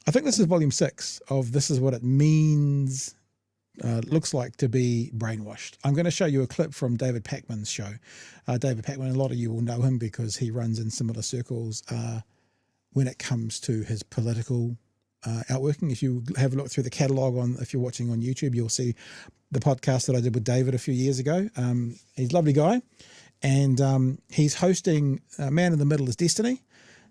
I think this is volume 6 of This Is What It Means, looks like to be brainwashed. I'm going to show you a clip from David Pakman's show. David Pakman, a lot of you will know him because he runs in similar circles when it comes to his political outworking. If you have a look through the catalogue if you're watching on YouTube, you'll see the podcast that I did with David a few years ago. He's a lovely guy, and he's hosting Man in the Middle is Destiny.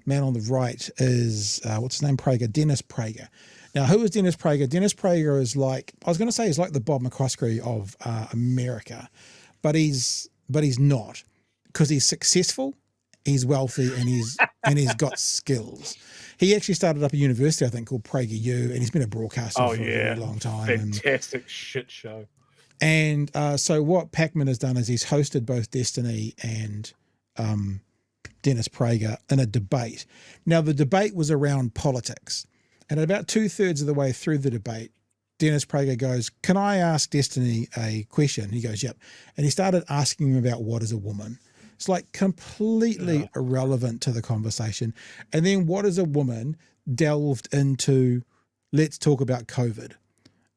Man on the right is, what's his name? Prager, Dennis Prager. Now, who is Dennis Prager? Dennis Prager is like, I was going to say he's like the Bob McCoskey of America, but he's not, because he's successful, he's wealthy, and he's got skills. He actually started up a university, I think, called PragerU, and he's been a broadcaster for a very long time. Fantastic shit show. And so what Pakman has done is he's hosted both Destiny and Dennis Prager in a debate. Now, the debate was around politics. And about 2/3 of the way through the debate, Dennis Prager goes, "Can I ask Destiny a question?" He goes, "Yep." And he started asking him about what is a woman. It's like completely irrelevant to the conversation. And then what is a woman delved into, let's talk about COVID.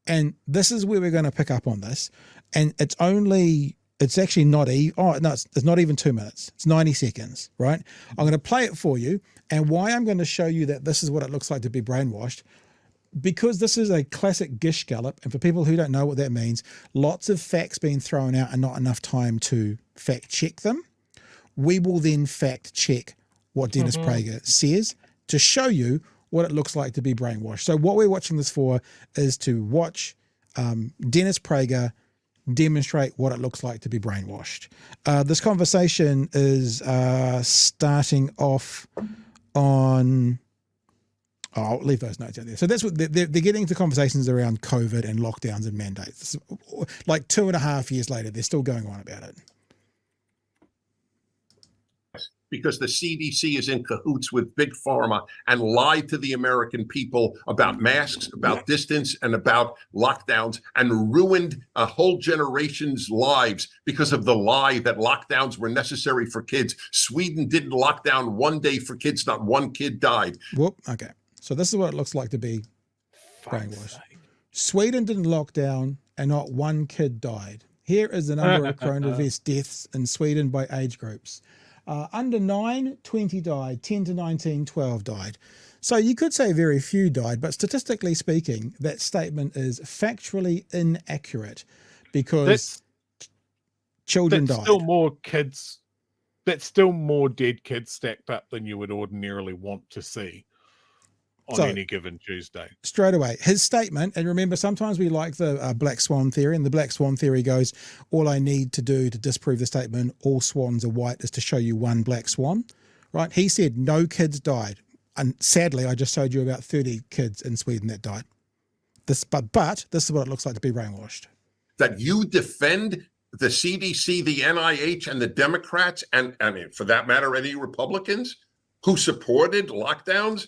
And this is where we're going to pick up on this. And it's actually not it's not even 2 minutes. It's 90 seconds, right? I'm going to play it for you. And why I'm going to show you that this is what it looks like to be brainwashed, because this is a classic gish gallop. And for people who don't know what that means, lots of facts being thrown out and not enough time to fact check them. We will then fact check what Dennis Prager says to show you what it looks like to be brainwashed. So what we're watching this for is to watch Dennis Prager demonstrate what it looks like to be brainwashed. This conversation is starting off on, I'll leave those notes out there. So that's what they're getting into conversations around COVID and lockdowns and mandates. Like 2.5 years later, they're still going on about it. Because the CDC is in cahoots with Big Pharma and lied to the American people about masks, about distance, and about lockdowns, and ruined a whole generation's lives because of the lie that lockdowns were necessary for kids. Sweden didn't lock down 1 day for kids, not one kid died. Whoop, okay. So this is what it looks like to be brainwashed. Sweden didn't lock down and not one kid died. Here is the number of coronavirus deaths in Sweden by age groups. Under 9, 20 died, 10 to 19, 12 died. So you could say very few died, but statistically speaking, that statement is factually inaccurate because children died. Still more kids. That's still more dead kids stacked up than you would ordinarily want to see on any given Tuesday. Straight away, his statement, and remember, sometimes we like the black swan theory, and the black swan theory goes, all I need to do to disprove the statement, all swans are white, is to show you one black swan, right? He said no kids died. And sadly, I just showed you about 30 kids in Sweden that died. But this is what it looks like to be brainwashed. That you defend the CDC, the NIH, and the Democrats, and I mean, for that matter, any Republicans who supported lockdowns,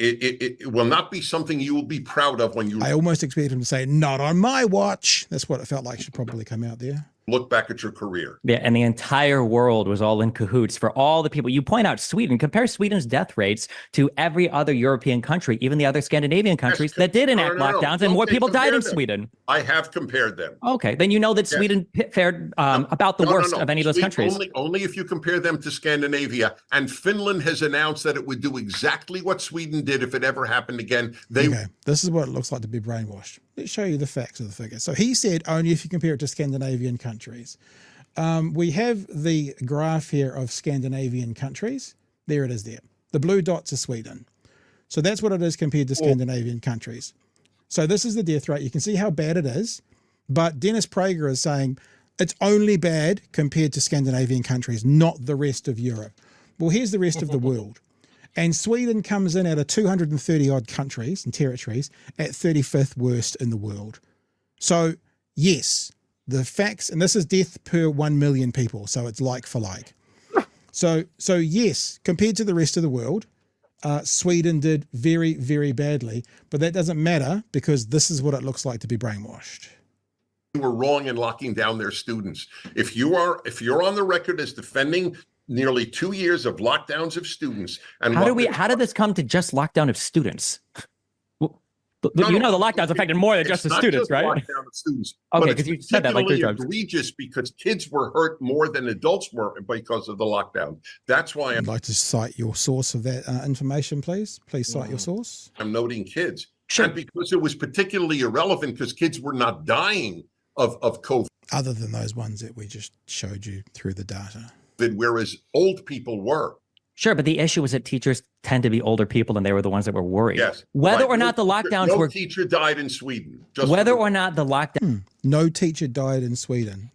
it will not be something you will be proud of when you... I almost expected him to say, not on my watch. That's what it felt like should probably come out there. Look back at your career. Yeah, and the entire world was all in cahoots for all the people. You point out Sweden, compare Sweden's death rates to every other European country, even the other Scandinavian countries that did enact lockdowns, and more people died in Sweden. I have compared them. Okay, then you know that Sweden fared about the worst of any of those countries. Only if you compare them to Scandinavia. And Finland has announced that it would do exactly what Sweden did if it ever happened again. Okay, this is what it looks like to be brainwashed. Let's show you the facts of the figure. So he said only if you compare it to Scandinavian countries. We have the graph here of Scandinavian countries. There it is there. The blue dots are Sweden. So that's what it is compared to Scandinavian countries. So this is the death rate. You can see how bad it is. But Dennis Prager is saying it's only bad compared to Scandinavian countries, not the rest of Europe. Well, here's the rest of the world. And Sweden comes in out of 230 odd countries and territories at 35th worst in the world. So yes, the facts, and this is death per 1 million people. So it's like for like. So yes, compared to the rest of the world, Sweden did very, very badly, but that doesn't matter because this is what it looks like to be brainwashed. Were wrong in locking down their students. If you're on the record as defending nearly 2 years of lockdowns of students, and how did this come to just lockdown of students? But No, you no, know the lockdowns affected more than just the not students, just right? lockdown of students, Okay, but because it's you said that like 3 particularly times. egregious because kids were hurt more than adults were because of the lockdown. That's why I'd like to cite your source of that information, please. Please cite your source. I'm noting kids. Sure. And because it was particularly irrelevant because kids were not dying of COVID, Other than those ones that we just showed you through the data. whereas old people were. Sure, but the issue is that teachers tend to be older people and they were the ones that were worried. Yes. Whether Right. or not the lockdowns no were... teacher died in Sweden. Just Whether or not the lockdown... No teacher died in Sweden.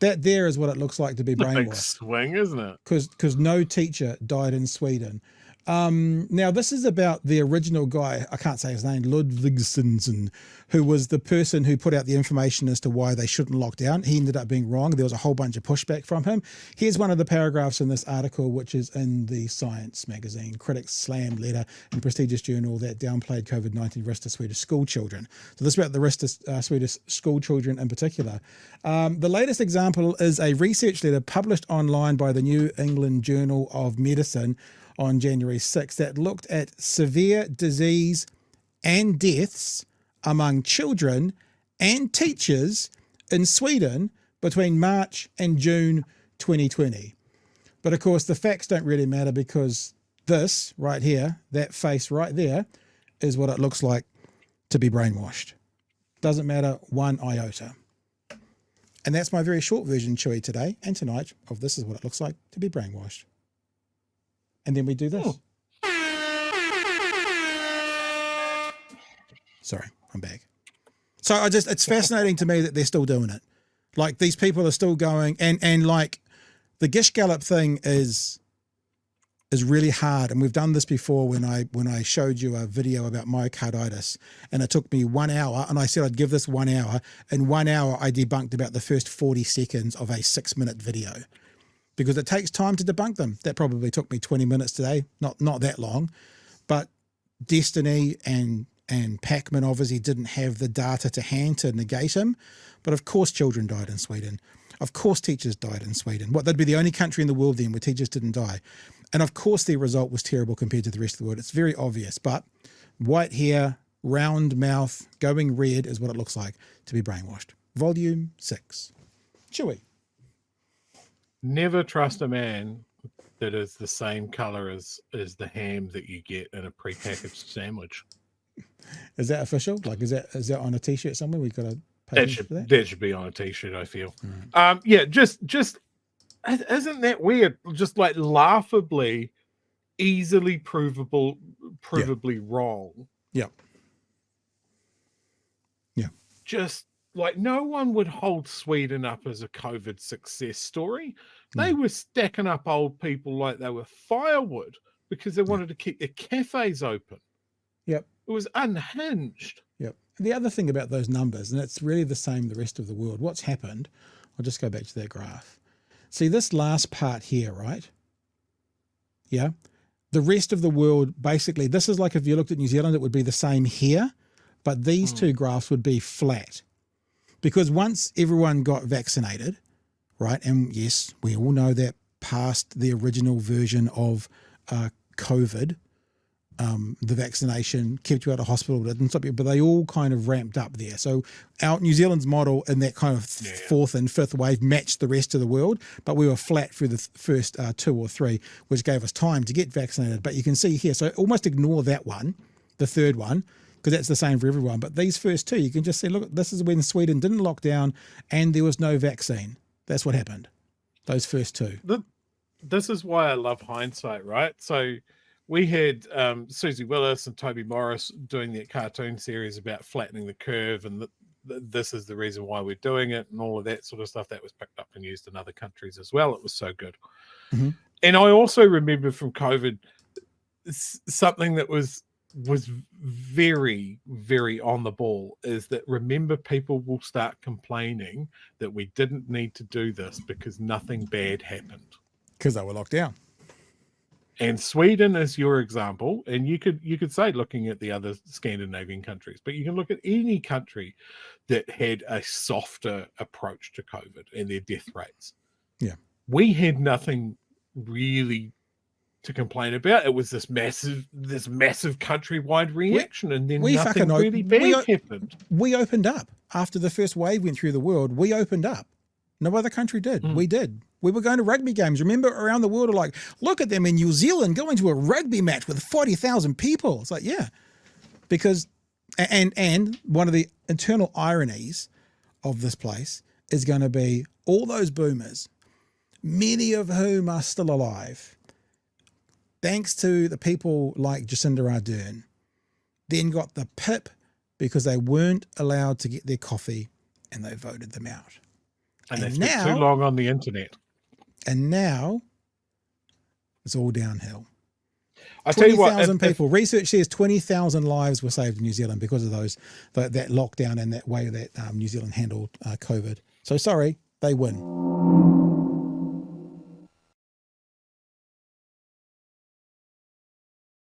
That there is what it looks like to be It's a big brainwashed. swing, isn't it? Because no teacher died in Sweden. Now, this is about the original guy, I can't say his name, Ludvigsson, who was the person who put out the information as to why they shouldn't lock down. He ended up being wrong. There was a whole bunch of pushback from him. Here's one of the paragraphs in this article, which is in the Science magazine. Critics slammed letter in prestigious journal that downplayed COVID-19 risk to Swedish school children. So this is about the risk to Swedish school children in particular. The latest example is a research letter published online by the New England Journal of Medicine on January 6th that looked at severe disease and deaths among children and teachers in Sweden between March and June 2020. But of course, the facts don't really matter because this right here, that face right there, is what it looks like to be brainwashed. Doesn't matter one iota. And that's my very short version, Chewy, today and tonight of this is what it looks like to be brainwashed. And then we do this. Sorry, I'm back. So it's fascinating to me that they're still doing it. Like these people are still going and like the Gish Gallop thing is really hard. And we've done this before when I showed you a video about myocarditis and it took me 1 hour and I said I'd give this 1 hour. In 1 hour, I debunked about the first 40 seconds of a 6-minute video. Because it takes time to debunk them. That probably took me 20 minutes today, not that long. But Destiny and Pakman obviously didn't have the data to hand to negate him. But of course children died in Sweden. Of course teachers died in Sweden. What, they'd be the only country in the world then where teachers didn't die. And of course their result was terrible compared to the rest of the world. It's very obvious. But white hair, round mouth, going red is what it looks like to be brainwashed. Volume 6. Chewy. Never trust a man that is the same color as the ham that you get in a prepackaged sandwich. Is that official? Like, is that on a t-shirt somewhere? We've got to pay for that? That should be on a t-shirt, I feel. Yeah, just isn't that weird? Just like laughably, easily provably wrong. Yeah. Yeah. Just like no one would hold Sweden up as a COVID success story. They were stacking up old people like they were firewood because they wanted to keep their cafes open. Yep. It was unhinged. Yep. The other thing about those numbers, and it's really the same the rest of the world, what's happened, I'll just go back to that graph. See this last part here, right? Yeah. The rest of the world, basically, this is like if you looked at New Zealand, it would be the same here, but these two graphs would be flat. Because once everyone got vaccinated, right, and yes, we all know that past the original version of COVID, the vaccination kept you out of hospital, didn't stop you, but they all kind of ramped up there. So our New Zealand's model in that kind of fourth and fifth wave matched the rest of the world, but we were flat through the first 2 or 3, which gave us time to get vaccinated. But you can see here, so almost ignore that one, the third one, because that's the same for everyone. But these first two, you can just say, look, this is when Sweden didn't lock down and there was no vaccine. That's what happened. Those first two. This is why I love Hindsight, right? So we had Susie Willis and Toby Morris doing that cartoon series about flattening the curve and this is the reason why we're doing it and all of that sort of stuff that was picked up and used in other countries as well. It was so good. Mm-hmm. And I also remember from COVID something that was very, very on the ball is that remember people will start complaining that we didn't need to do this because nothing bad happened. Because they were locked down. And Sweden is your example. And you could say looking at the other Scandinavian countries, but you can look at any country that had a softer approach to COVID and their death rates. Yeah. We had nothing really to complain about. It was this massive countrywide reaction, and then we nothing fucking really bad happened. We opened up after the first wave went through the world. We opened up. No other country did. We did. We were going to rugby games. Remember, around the world are like, look at them in New Zealand going to a rugby match with 40,000 people. It's like, yeah, because and one of the internal ironies of this place is going to be all those boomers, many of whom are still alive, thanks to the people like Jacinda Ardern, then got the pip because they weren't allowed to get their coffee and they voted them out. And they spent too long on the internet. And now it's all downhill. I tell you what, 20,000 people. Research says 20,000 lives were saved in New Zealand because of that lockdown and that way that New Zealand handled COVID. So sorry, they win.